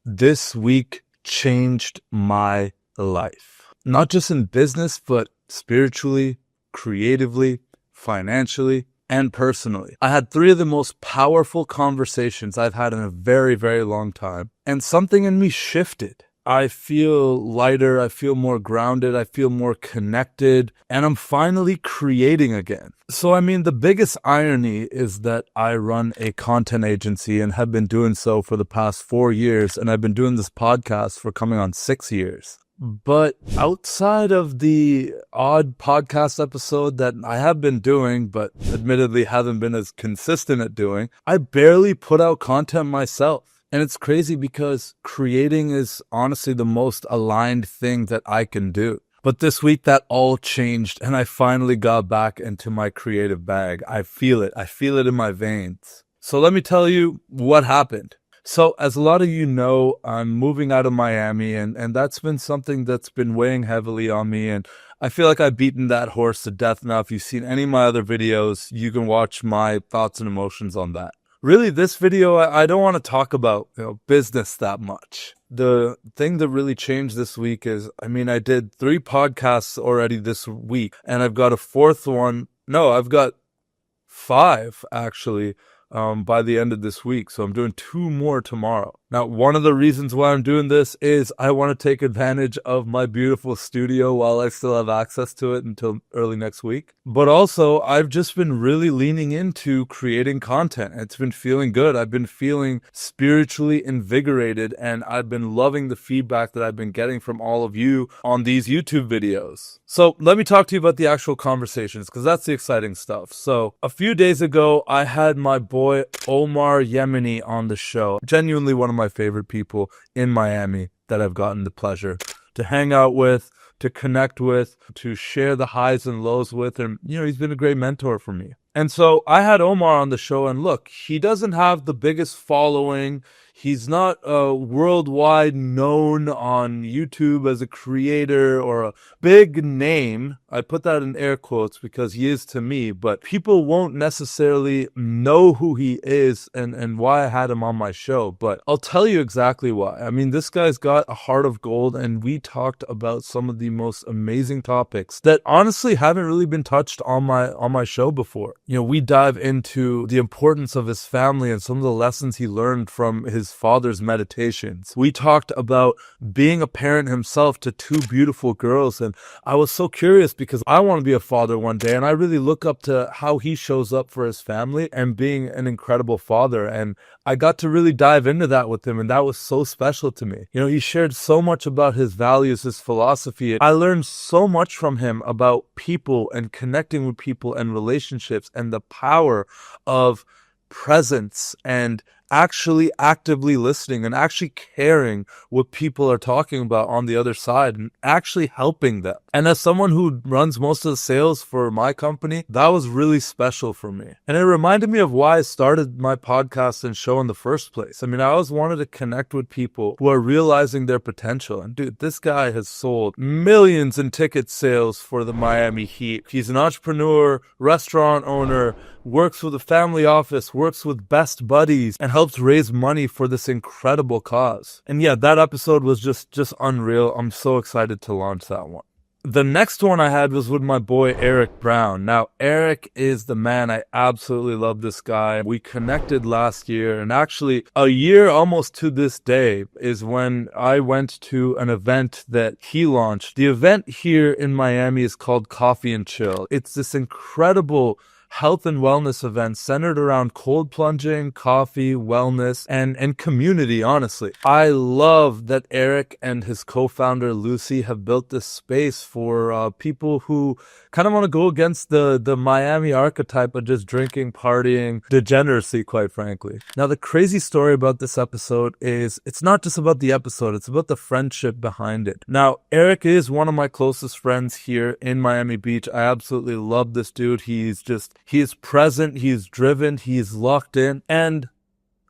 This week changed my life. Not just in business, but spiritually, creatively, financially, and personally. I had three of the most powerful conversations I've had in a very, very long time. And something in me shifted. I feel lighter, I feel more grounded, I feel more connected, and I'm finally creating again. So, the biggest irony is that I run a content agency and have been doing so for the past 4 years, and I've been doing this podcast for coming on 6 years. But outside of the odd podcast episode that I have been doing, but admittedly haven't been as consistent at doing, I barely put out content myself. And it's crazy because creating is honestly the most aligned thing that I can do. But this week that all changed and I finally got back into my creative bag. I feel it. I feel it in my veins. So let me tell you what happened. So as a lot of you know, I'm moving out of Miami and that's been something that's been weighing heavily on me. And I feel like I've beaten that horse to death now. If you've seen any of my other videos, you can watch my thoughts and emotions on that. Really, this video, I don't want to talk about business that much. The thing that really changed this week is, I did 3 podcasts already this week, and I've got a fourth one. No, I've got 5, actually, by the end of this week. So I'm doing 2 more tomorrow. Now, one of the reasons why I'm doing this is I want to take advantage of my beautiful studio while I still have access to it until early next week. But also, I've just been really leaning into creating content. It's been feeling good. I've been feeling spiritually invigorated, and I've been loving the feedback that I've been getting from all of you on these YouTube videos. So let me talk to you about the actual conversations, because that's the exciting stuff. So a few days ago, I had my boy Omar Yemini on the show. Genuinely one of my favorite people in Miami that I've gotten the pleasure to hang out with, to connect with, to share the highs and lows with. And, he's been a great mentor for me. And so I had Omar on the show, and look, he doesn't have the biggest following. He's not worldwide known on YouTube as a creator or a big name. I put that in air quotes because he is to me, but people won't necessarily know who he is and why I had him on my show. But I'll tell you exactly why. This guy's got a heart of gold, and we talked about some of the most amazing topics that honestly haven't really been touched on my show before. We dive into the importance of his family and some of the lessons he learned from his father's meditations. We talked about being a parent himself to 2 beautiful girls, and I was so curious because I want to be a father one day, and I really look up to how he shows up for his family and being an incredible father. And I got to really dive into that with him, and that was so special to me. He shared so much about his values, his philosophy. I learned so much from him about people and connecting with people and relationships and the power of presence and actually actively listening and actually caring what people are talking about on the other side and actually helping them. And as someone who runs most of the sales for my company, that was really special for me. And it reminded me of why I started my podcast and show in the first place. I always wanted to connect with people who are realizing their potential. And dude, this guy has sold millions in ticket sales for the Miami Heat. He's an entrepreneur, restaurant owner, works with a family office, works with best buddies, and helps raise money for this incredible cause. And yeah, that episode was just unreal. I'm so excited to launch that one. The next one I had was with my boy Eric Brown. Now, Eric is the man. I absolutely love this guy. We connected last year, and actually a year almost to this day is when I went to an event that he launched. The event here in Miami is called Coffee and Chill. It's this incredible health and wellness event centered around cold plunging, coffee, wellness, and community, honestly. I love that Eric and his co-founder Lucy have built this space for people who kind of want to go against the Miami archetype of just drinking, partying, degeneracy, quite frankly. Now, the crazy story about this episode is it's not just about the episode, it's about the friendship behind it. Now, Eric is one of my closest friends here in Miami Beach. I absolutely love this dude. He is present, he's driven, he's locked in. And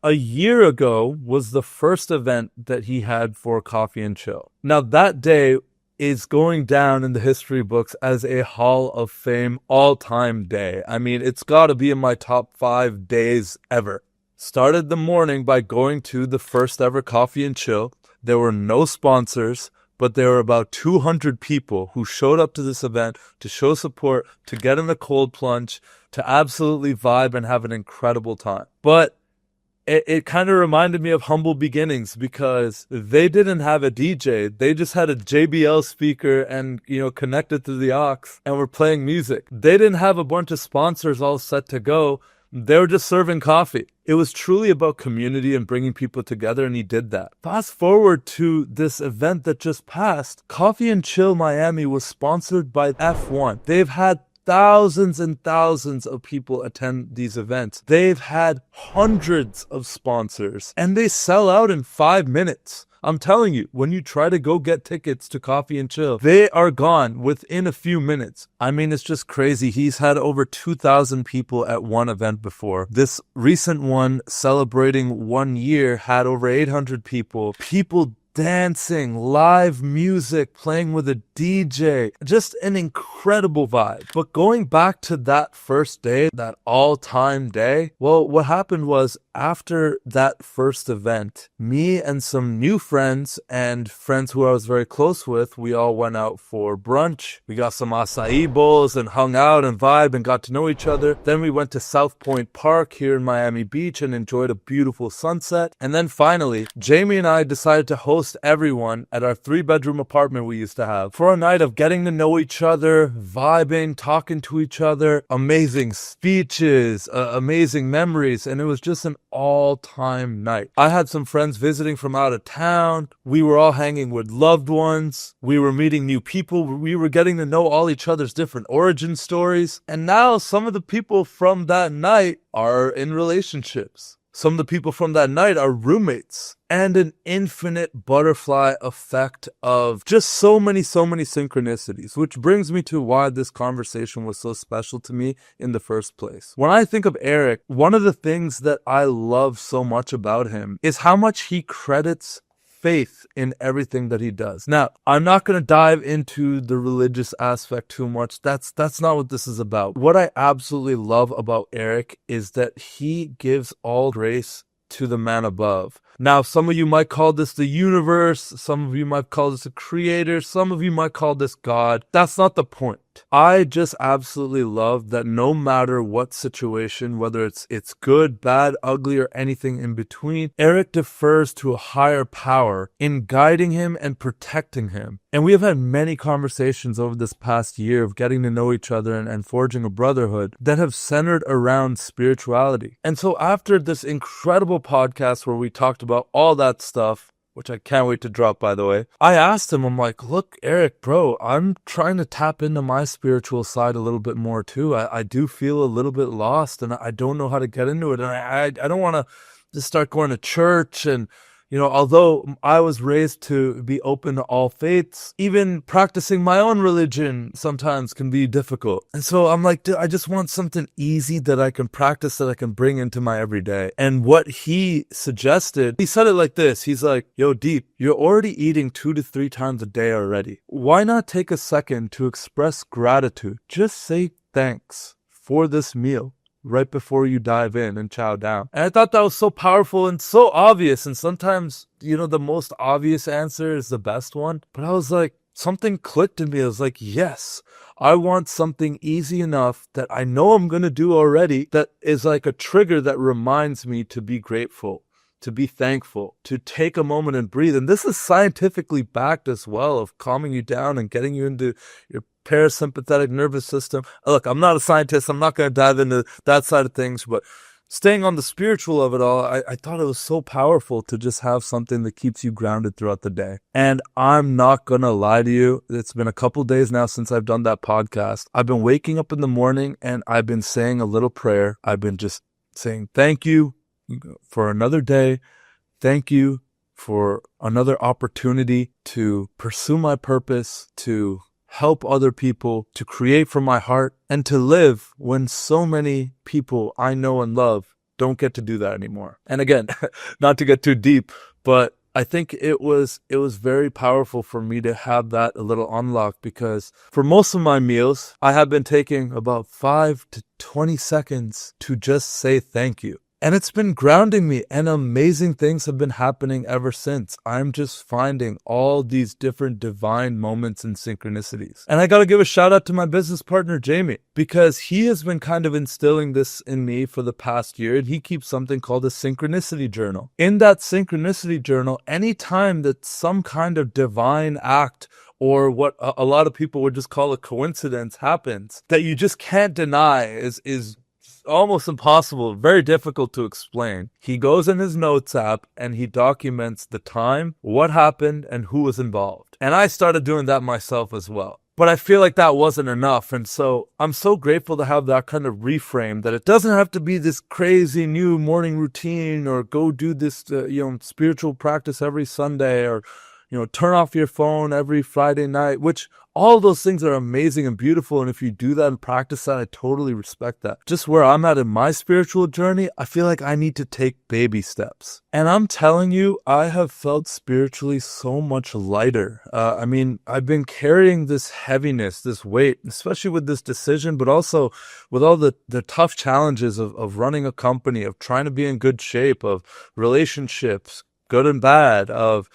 a year ago was the first event that he had for Coffee and Chill. Now, that day is going down in the history books as a Hall of Fame all-time day. It's got to be in my top 5 days ever. Started the morning by going to the first ever Coffee and Chill. There were no sponsors, but there were about 200 people who showed up to this event to show support, to get in a cold plunge, to absolutely vibe and have an incredible time. But it kind of reminded me of humble beginnings because they didn't have a DJ. They just had a JBL speaker and, connected to the aux and were playing music. They didn't have a bunch of sponsors all set to go. They were just serving coffee. It was truly about community and bringing people together, and he did that. Fast forward to this event that just passed. Coffee and Chill Miami was sponsored by F1. They've had thousands and thousands of people attend these events. They've had hundreds of sponsors, and they sell out in 5 minutes. I'm telling you, when you try to go get tickets to Coffee and Chill, they are gone within a few minutes. I mean, it's just crazy. He's had over 2,000 people at one event before. This recent one, celebrating 1 year, had over 800 people. People dancing, live music, playing with a DJ, just an incredible vibe. But going back to that first day, that all-time day, well, what happened was after that first event, me and some new friends and friends who I was very close with, we all went out for brunch. We got some acai bowls and hung out and vibed and got to know each other. Then we went to South Point Park here in Miami Beach and enjoyed a beautiful sunset. And then finally, Jamie and I decided to host everyone at our 3-bedroom apartment we used to have for a night of getting to know each other, vibing, talking to each other, amazing speeches, amazing memories, and it was just an all-time night. I had some friends visiting from out of town. We were all hanging with loved ones. We were meeting new people. We were getting to know all each other's different origin stories. And now some of the people from that night are in relationships. Some of the people from that night are roommates, and an infinite butterfly effect of just so many synchronicities, which brings me to why this conversation was so special to me in the first place. When I think of Eric, one of the things that I love so much about him is how much he credits faith in everything that he does. Now, I'm not going to dive into the religious aspect too much. That's not what this is about. What I absolutely love about Eric is that he gives all grace to the man above. Now, some of you might call this the universe. Some of you might call this a creator. Some of you might call this God. That's not the point. I just absolutely love that no matter what situation, whether it's good, bad, ugly, or anything in between, Eric defers to a higher power in guiding him and protecting him. And we have had many conversations over this past year of getting to know each other and forging a brotherhood that have centered around spirituality. And so after this incredible podcast where we talked about all that stuff, which I can't wait to drop, by the way, I asked him, I'm like, look, Eric, bro, I'm trying to tap into my spiritual side a little bit more too. I do feel a little bit lost and I don't know how to get into it. And I don't want to just start going to church and, although I was raised to be open to all faiths, even practicing my own religion sometimes can be difficult. And so I'm like, dude, I just want something easy that I can practice, that I can bring into my everyday. And what he suggested, he said it like this. He's like, yo, Deep, you're already eating 2 to 3 times a day already. Why not take a second to express gratitude? Just say thanks for this meal right before you dive in and chow down. And I thought that was so powerful and so obvious. And sometimes, the most obvious answer is the best one. But I was like, something clicked in me. I was like, yes, I want something easy enough that I know I'm going to do already that is like a trigger that reminds me to be grateful, to be thankful, to take a moment and breathe. And this is scientifically backed as well, of calming you down and getting you into your parasympathetic nervous system. Look, I'm not a scientist. I'm not going to dive into that side of things, but staying on the spiritual of it all, I thought it was so powerful to just have something that keeps you grounded throughout the day. And I'm not going to lie to you. It's been a couple days now since I've done that podcast. I've been waking up in the morning and I've been saying a little prayer. I've been just saying, thank you for another day. Thank you for another opportunity to pursue my purpose, to help other people, to create from my heart, and to live when so many people I know and love don't get to do that anymore. And again, not to get too deep, but I think it was very powerful for me to have that a little unlock, because for most of my meals, I have been taking about 5 to 20 seconds to just say thank you. And it's been grounding me, and amazing things have been happening ever since. I'm just finding all these different divine moments and synchronicities. And I got to give a shout out to my business partner, Jamie, because he has been kind of instilling this in me for the past year. And he keeps something called a synchronicity journal. In that synchronicity journal, anytime that some kind of divine act or what a lot of people would just call a coincidence happens that you just can't deny is almost impossible, very difficult to explain. He goes in his notes app and he documents the time, what happened, and who was involved. And I started doing that myself as well. But I feel like that wasn't enough. And so I'm so grateful to have that kind of reframe, that it doesn't have to be this crazy new morning routine or go do this, spiritual practice every Sunday, or turn off your phone every Friday night, which all those things are amazing and beautiful. And if you do that and practice that, I totally respect that. Just where I'm at in my spiritual journey, I feel like I need to take baby steps. And I'm telling you, I have felt spiritually so much lighter. I've been carrying this heaviness, this weight, especially with this decision, but also with all the tough challenges of running a company, of trying to be in good shape, of relationships, good and bad, of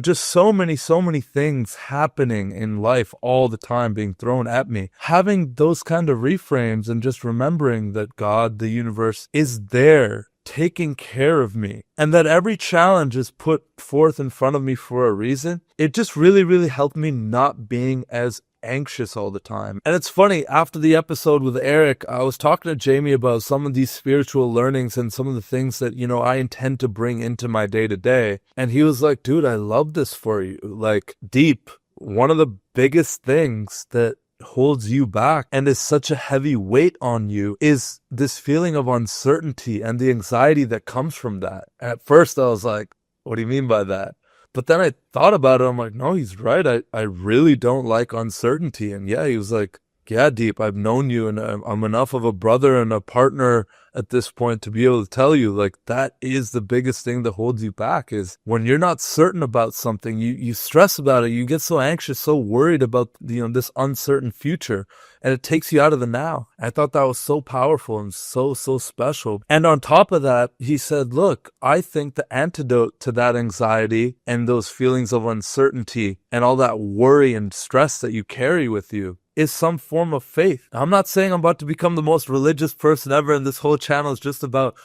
just so many things happening in life all the time being thrown at me. Having those kind of reframes and just remembering that God, the universe, is there taking care of me, and that every challenge is put forth in front of me for a reason, it just really, really helped me not being as anxious all the time. And it's funny, after the episode with Eric, I was talking to Jamie about some of these spiritual learnings and some of the things that, I intend to bring into my day to day. And he was like, dude, I love this for you. Like, deep, one of the biggest things that holds you back and is such a heavy weight on you is this feeling of uncertainty and the anxiety that comes from that. And at first I was like, what do you mean by that? But then I thought about it. I'm like, no, he's right. I really don't like uncertainty. And yeah, he was like, yeah, Deep, I've known you and I'm enough of a brother and a partner at this point to be able to tell you, like, that is the biggest thing that holds you back, is when you're not certain about something, you stress about it. You get so anxious, so worried about, this uncertain future, and it takes you out of the now. I thought that was so powerful and so special. And on top of that, he said, look, I think the antidote to that anxiety and those feelings of uncertainty and all that worry and stress that you carry with you is some form of faith. I'm not saying I'm about to become the most religious person ever, and this whole channel is just about,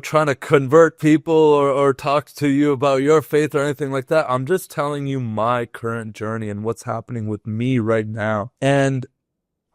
trying to convert people or talk to you about your faith or anything like that. I'm just telling you my current journey and what's happening with me right now. And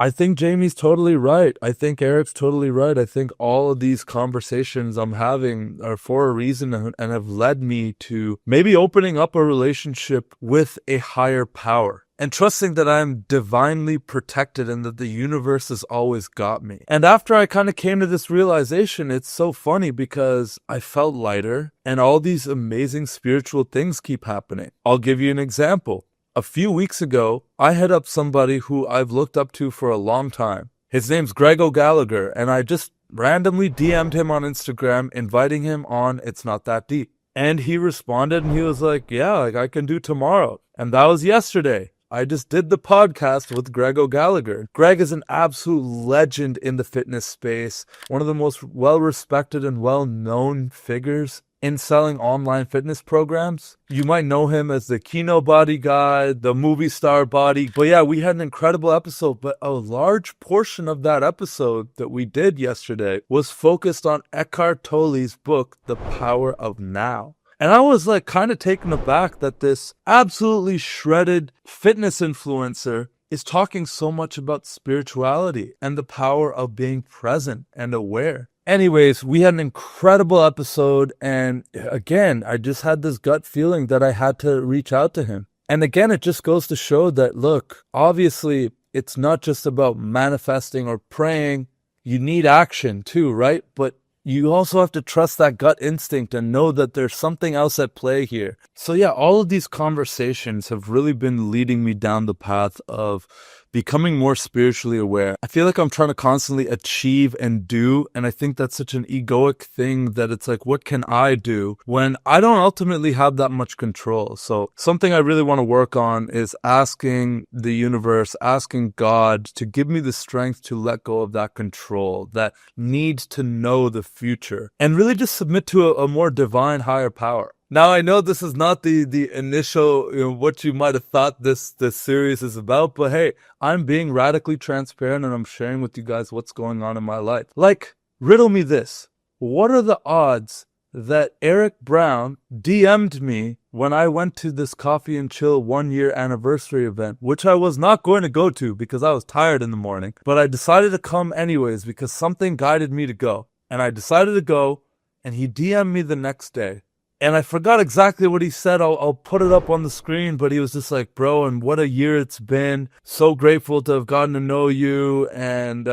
I think Jamie's totally right. I think Eric's totally right. I think all of these conversations I'm having are for a reason and have led me to maybe opening up a relationship with a higher power, and trusting that I'm divinely protected and that the universe has always got me. And after I kind of came to this realization, it's so funny because I felt lighter and all these amazing spiritual things keep happening. I'll give you an example. A few weeks ago, I hit up somebody who I've looked up to for a long time. His name's Greg O'Gallagher, and I just randomly DM'd him on Instagram, inviting him on It's Not That Deep. And he responded and he was like, yeah, I can do tomorrow. And that was yesterday. I just did the podcast with Greg O'Gallagher. Greg is an absolute legend in the fitness space, one of the most well-respected and well-known figures in selling online fitness programs. You might know him as the Kino Body guy, the movie star body. But yeah, we had an incredible episode, but a large portion of that episode that we did yesterday was focused on Eckhart Tolle's book, The Power of Now. And I was like kind of taken aback that this absolutely shredded fitness influencer is talking so much about spirituality and the power of being present and aware. Anyways, we had an incredible episode, and again, I just had this gut feeling that I had to reach out to him. And again, it just goes to show that, look, obviously, it's not just about manifesting or praying. You need action too, right? But you also have to trust that gut instinct and know that there's something else at play here. So yeah, all of these conversations have really been leading me down the path of becoming more spiritually aware. I feel like I'm trying to constantly achieve and do, and I think that's such an egoic thing that it's like, what can I do when I don't ultimately have that much control? So something I really want to work on is asking the universe, asking God to give me the strength to let go of that control, that need to know the future, and really just submit to a more divine higher power. Now, I know this is not the initial, what you might have thought this series is about, but hey, I'm being radically transparent and I'm sharing with you guys what's going on in my life. Like, riddle me this. What are the odds that Eric Brown DM'd me when I went to this Coffee and Chill 1-year anniversary event, which I was not going to go to because I was tired in the morning, but I decided to come anyways because something guided me to go. And I decided to go, and he DM'd me the next day. And I forgot exactly what he said. I'll put it up on the screen, but he was just like, bro, and what a year it's been. So grateful to have gotten to know you. And,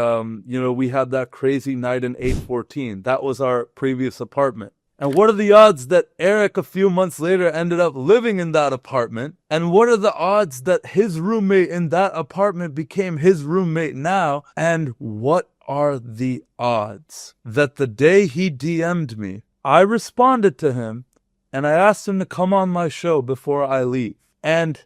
we had that crazy night in 814. That was our previous apartment. And what are the odds that Eric, a few months later, ended up living in that apartment? And what are the odds that his roommate in that apartment became his roommate now? And what are the odds that the day he DM'd me, I responded to him, and I asked him to come on my show before I leave. And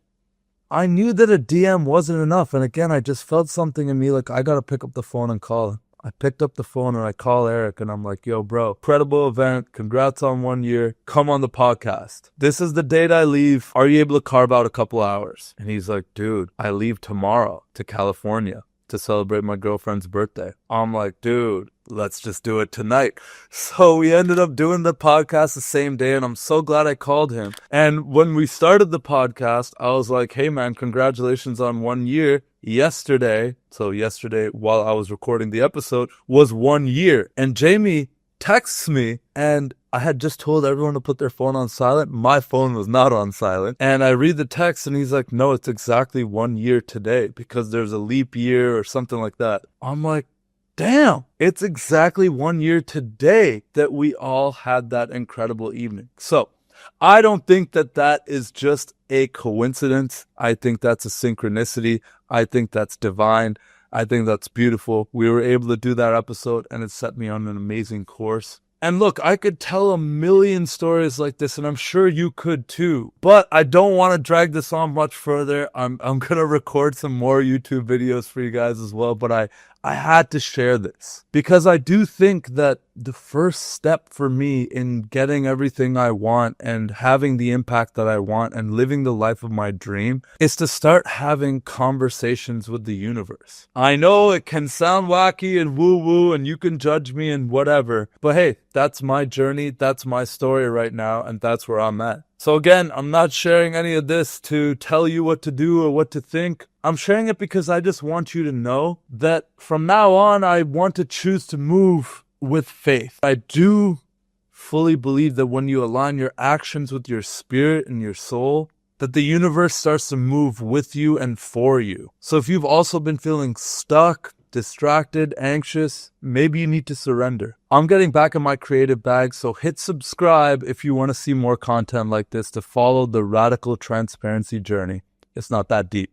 I knew that a DM wasn't enough. And again, I just felt something in me like, I got to pick up the phone and call him. I picked up the phone and I call Eric and I'm like, yo, bro, incredible event. Congrats on 1 year. Come on the podcast. This is the date I leave. Are you able to carve out a couple hours? And he's like, dude, I leave tomorrow to California to celebrate my girlfriend's birthday. I'm like, dude, let's just do it tonight. So we ended up doing the podcast the same day, and I'm so glad I called him. And when we started the podcast, I was like, hey man, congratulations on 1 year. Yesterday while I was recording the episode was 1 year. And Jamie texts me, and I had just told everyone to put their phone on silent. My phone was not on silent. And I read the text and he's like, no, it's exactly 1 year today because there's a leap year or something like that. I'm like, damn, it's exactly 1 year today that we all had that incredible evening. So I don't think that is just a coincidence. I think that's a synchronicity. I think that's divine. I think that's beautiful. We were able to do that episode and it set me on an amazing course. And look, I could tell a million stories like this, and I'm sure you could too. But I don't want to drag this on much further. I'm going to record some more YouTube videos for you guys as well. But I had to share this because I do think that the first step for me in getting everything I want and having the impact that I want and living the life of my dream is to start having conversations with the universe. I know it can sound wacky and woo-woo and you can judge me and whatever, but hey, that's my journey, that's my story right now, and that's where I'm at. So again, I'm not sharing any of this to tell you what to do or what to think. I'm sharing it because I just want you to know that from now on, I want to choose to move with faith. I do fully believe that when you align your actions with your spirit and your soul, that the universe starts to move with you and for you. So if you've also been feeling stuck, distracted, anxious, maybe you need to surrender. I'm getting back in my creative bag, so hit subscribe if you want to see more content like this to follow the radical transparency journey. It's not that deep.